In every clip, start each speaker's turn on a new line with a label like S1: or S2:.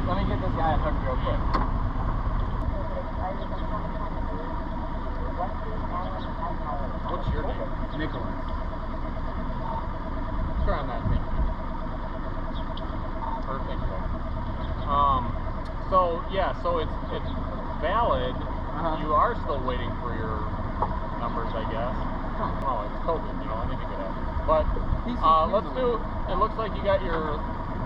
S1: Let me get this guy a hook real quick. What's your name? Nicholas. Try on that thing. Perfect. So yeah, so it's valid. You are still waiting for your numbers, I guess. Oh, it's COVID, you know, anything could happen. But let's do. It looks like you got your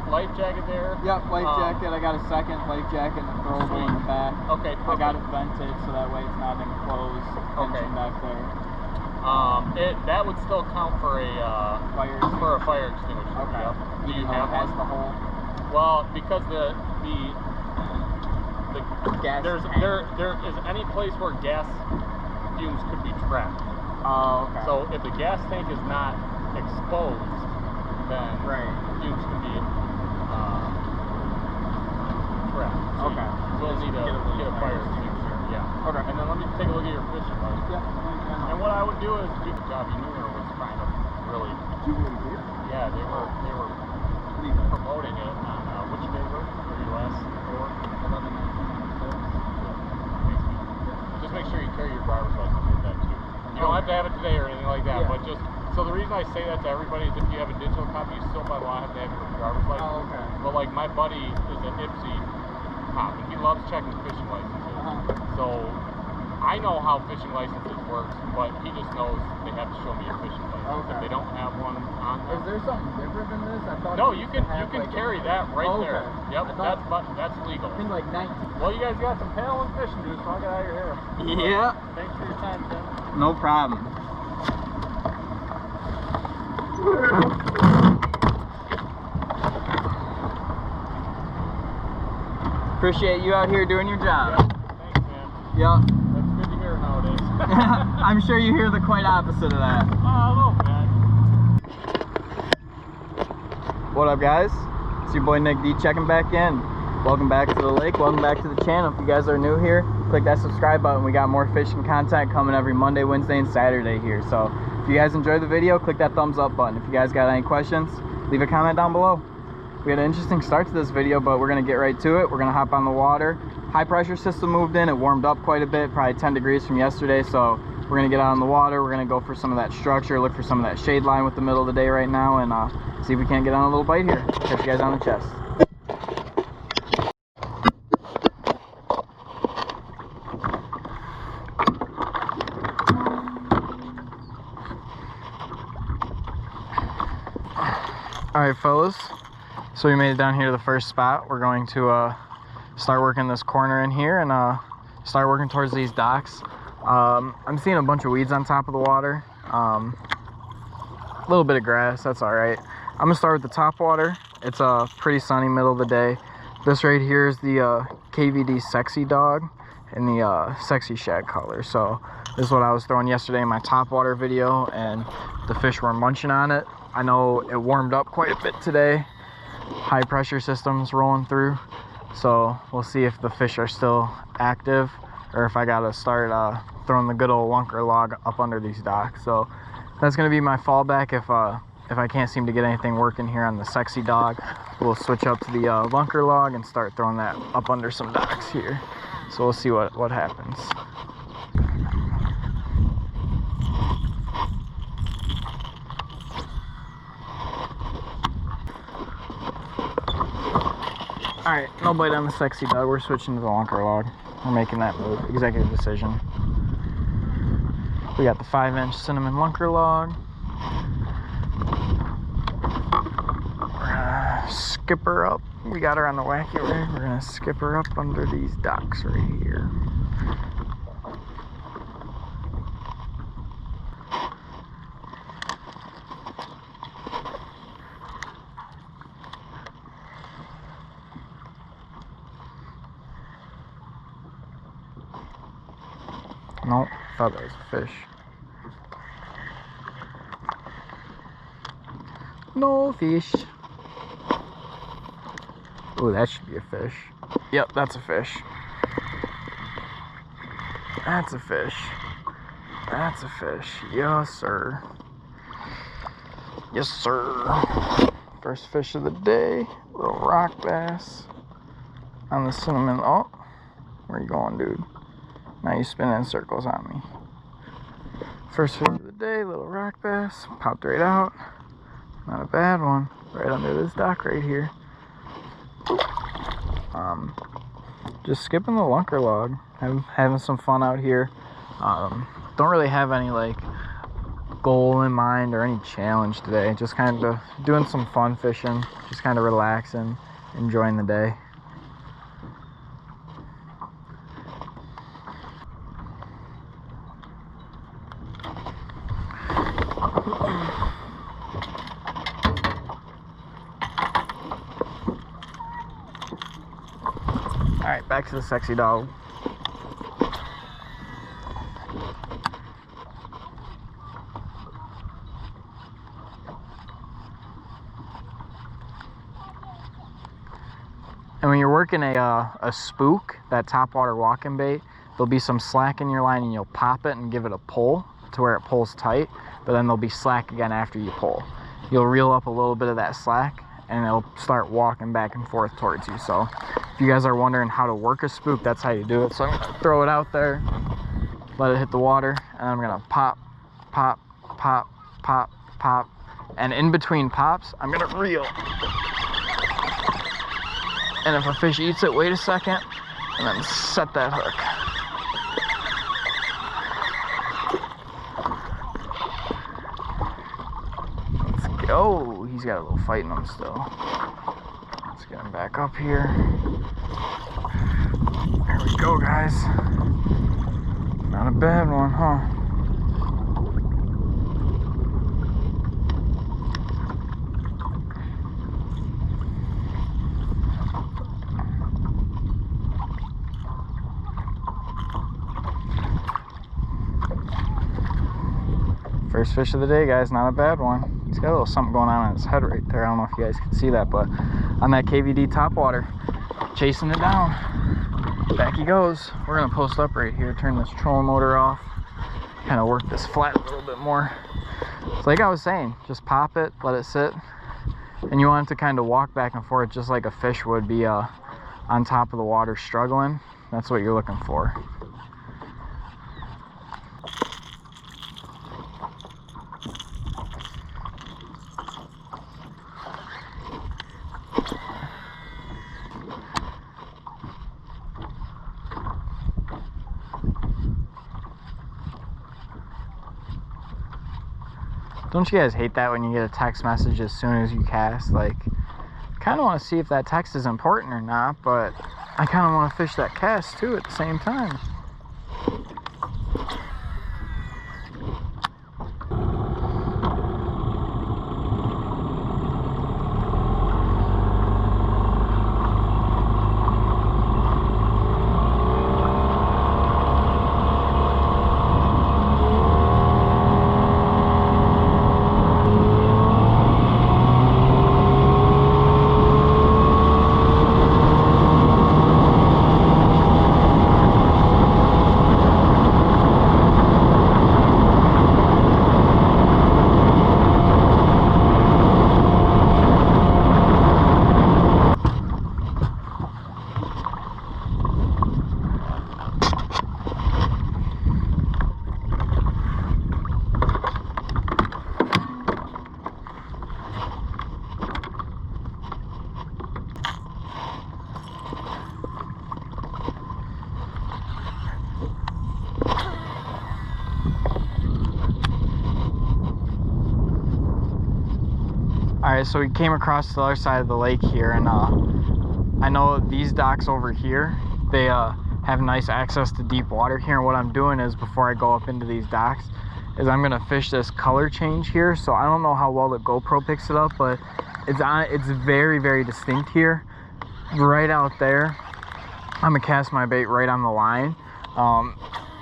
S1: life jacket there. Yep, life jacket. I got a second life jacket and a throwable in the back. Okay, perfect. I got it vented so that way it's not enclosed. Okay. Back there. That would still count for a fire extinguisher. Okay. Yep. Do you have one? The hole? Well, because the gas there is any place where gas fumes could be trapped. Oh, okay. So if the gas tank is not exposed, then fumes can be trapped. So okay. We'll need to get a fire extinguisher. Yeah. Okay. And then let me take a look at your fishing license. Yeah. And what I would do is do the job. You knew there was kind of really. Yeah, they were promoting it on which day were your last 4? 11. Just make sure you carry your driver's license with that too. You don't have to have it today or anything like that, but just so the reason I say that to everybody is if you have a digital copy, you still by law have to have your driver's license. Oh, okay. But like my buddy is an IPSI cop and he loves checking fishing licenses. So I know how fishing licenses work, but he just knows they have to show me a fishing license. Okay. If they don't have one on them. Is there something different than this? I thought no, you can carry that right there. Yep, that's legal. I think like 19. Well, you guys got some paddle and fishing dudes, so I'll get out of your hair. Yeah. Thanks for your time, Tim. No problem. Appreciate you out here doing your job. Yeah. Thanks, man. Yeah. That's good to hear nowadays. I'm sure you hear the quite opposite of that. Oh, hello, man. What up, guys? It's your boy Nick D checking back in. Welcome back to the lake. Welcome back to the channel. If you guys are new here, click that subscribe button. We got more fishing content coming every Monday, Wednesday, and Saturday here. So if you guys enjoyed the video, click that thumbs up button. If you guys got any questions, leave a comment down below. We had an interesting start to this video, but we're gonna get right to it. We're gonna hop on the water. High pressure system moved in. It warmed up quite a bit, probably 10 degrees from yesterday. So we're gonna get out on the water. We're gonna go for some of that structure, look for some of that shade line with the middle of the day right now, and see if we can't get on a little bite here. Catch you guys on the chest. All right, fellas. So we made it down here to the first spot. We're going to start working this corner in here and start working towards these docks. I'm seeing a bunch of weeds on top of the water. A little bit of grass, that's all right. I'm gonna start with the top water. It's a pretty sunny middle of the day. This right here is the KVD Sexy Dog in the Sexy Shad color. So this is what I was throwing yesterday in my top water video, and the fish were munching on it. I know it warmed up quite a bit today. High pressure systems rolling through, so we'll see if the fish are still active or if I gotta start throwing the good old lunker log up under these docks. So that's gonna be my fallback if I can't seem to get anything working here on the Sexy Dog. We'll switch up to the lunker log and start throwing that up under some docks here. So we'll see what happens. Alright, no bite on the sexy dog. We're switching to the lunker log. We're making that move. Executive decision. We got the 5-inch cinnamon lunker log. We're gonna skip her up. We got her on the wacky rig. We're gonna skip her up under these docks right here. Nope, thought that was a fish. No fish. Ooh, that should be a fish. Yep, that's a fish. That's a fish. That's a fish. Yes, sir. Yes, sir. First fish of the day. Little rock bass on the cinnamon. Oh, where you going, dude? Now you spinning in circles on me. First fish of the day, little rock bass. Popped right out. Not a bad one. Right under this dock right here. Just skipping the lunker log. Having some fun out here. Don't really have any like goal in mind or any challenge today. Just kind of doing some fun fishing. Just kind of relaxing, enjoying the day. Alright, back to the sexy dog. And when you're working a spook, that topwater walking bait, there'll be some slack in your line and you'll pop it and give it a pull to where it pulls tight, but then there'll be slack again after you pull. You'll reel up a little bit of that slack and it'll start walking back and forth towards you. So if you guys are wondering how to work a spook, that's how you do it. So I'm gonna throw it out there, let it hit the water, and I'm gonna pop, pop, pop, pop, pop. And in between pops, I'm gonna reel. And if a fish eats it, wait a second, and then set that hook. Let's go. He's got a little fight in him still. Let's get him back up here. There we go, guys. Not a bad one, huh? First fish of the day, guys, not a bad one. He's got a little something going on his head right there. I don't know if you guys can see that, but on that KVD topwater, chasing it down. Back he goes. We're gonna post up right here, turn this trolling motor off, kind of work this flat a little bit more. So like I was saying, just pop it, let it sit, and you want it to kind of walk back and forth just like a fish would be on top of the water struggling. That's what you're looking for. Don't you guys hate that when you get a text message as soon as you cast? Like, kind of want to see if that text is important or not, but I kind of want to fish that cast too at the same time. Alright, so we came across the other side of the lake here, and I know these docks over here, they have nice access to deep water here. And what I'm doing is, before I go up into these docks, is I'm gonna fish this color change here. So I don't know how well the GoPro picks it up, but it's very, very distinct here. Right out there, I'm gonna cast my bait right on the line.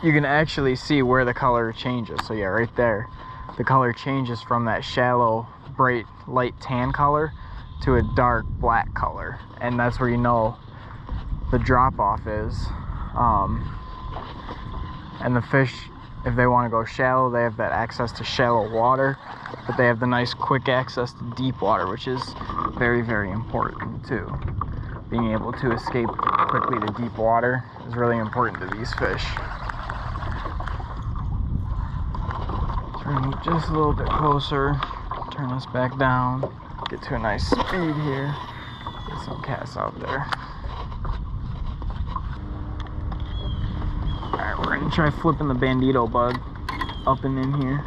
S1: You can actually see where the color changes. So yeah, right there, the color changes from that shallow, bright, light tan color to a dark black color, and that's where you know the drop off is. And the fish, if they want to go shallow, they have that access to shallow water, but they have the nice quick access to deep water, which is very, very important too. Being able to escape quickly to deep water is really important to these fish. Turn just a little bit closer, turn this back down, get to a nice speed here, get some casts out there. Alright, we're gonna try flipping the bandito bug up and in here.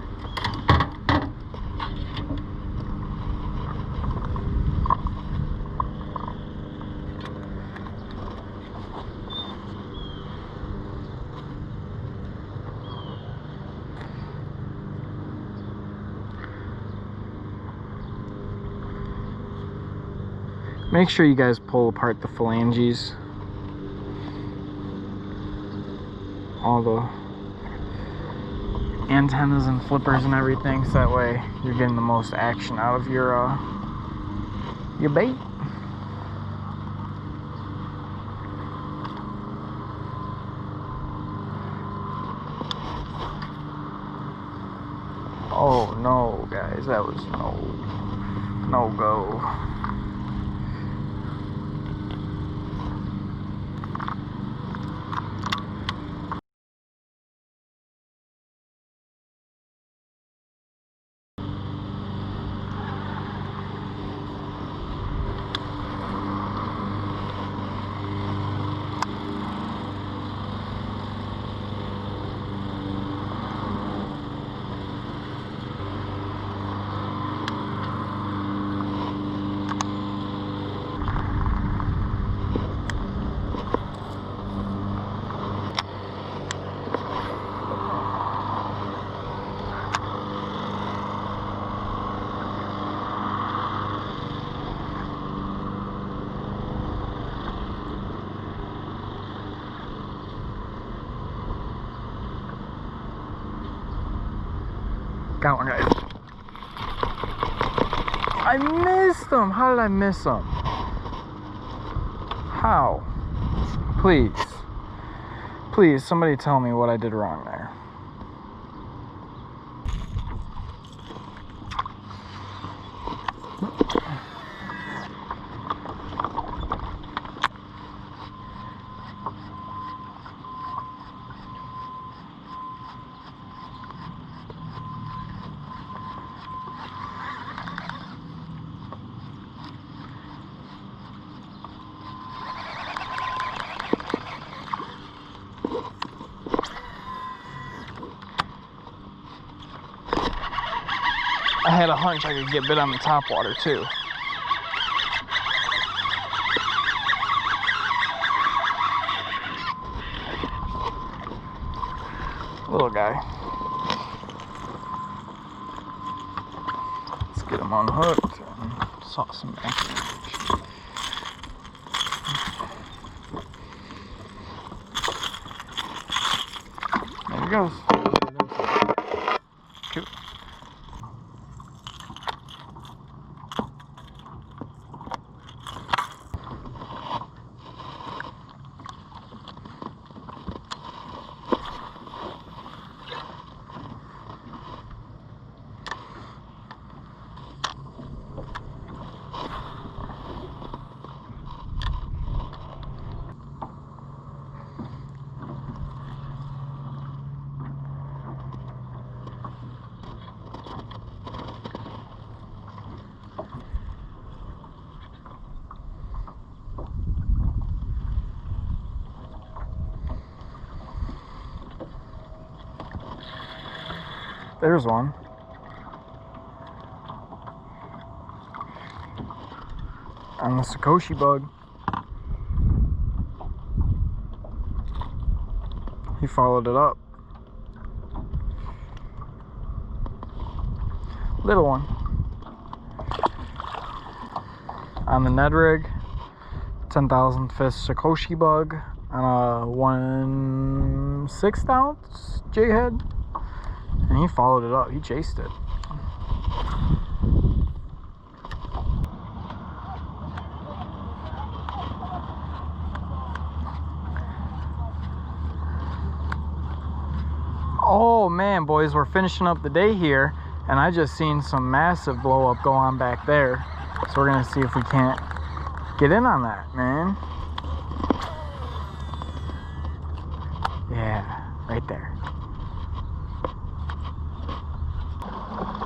S1: Make sure you guys pull apart the phalanges, all the antennas and flippers and everything, so that way you're getting the most action out of your bait. Oh no, guys, that was no go. Got one, guys. I missed him. How did I miss him? How? Please. Please, somebody tell me what I did wrong there. I had a hunch I could get bit on the top water too. Little guy. Let's get him unhooked and saw some action. There he goes. Cool. There's one. on the Sakoshi bug. He followed it up. Little one. On the Ned rig, 10,000 fish Sakoshi bug on a 1/6 ounce jig head. And he followed it up. He chased it. Oh man, boys, we're finishing up the day here, and I just seen some massive blow up go on back there. So we're gonna see if we can't get in on that, man. Yeah, right there.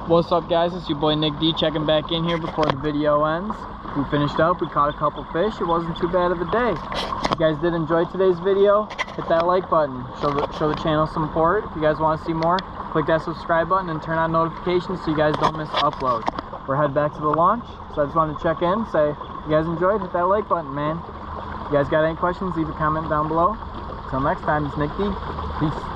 S1: What's up, guys? It's your boy Nick D checking back in here before the video ends. We finished up, we caught a couple fish. It wasn't too bad of a day. If you guys did enjoy today's video, hit that like button. Show the channel some support. If you guys want to see more, click that subscribe button and turn on notifications so you guys don't miss an upload. We're headed back to the launch, so I just wanted to check in, say if you guys enjoyed, hit that like button, man. If you guys got any questions, leave a comment down below. Until next time, it's Nick D. Peace.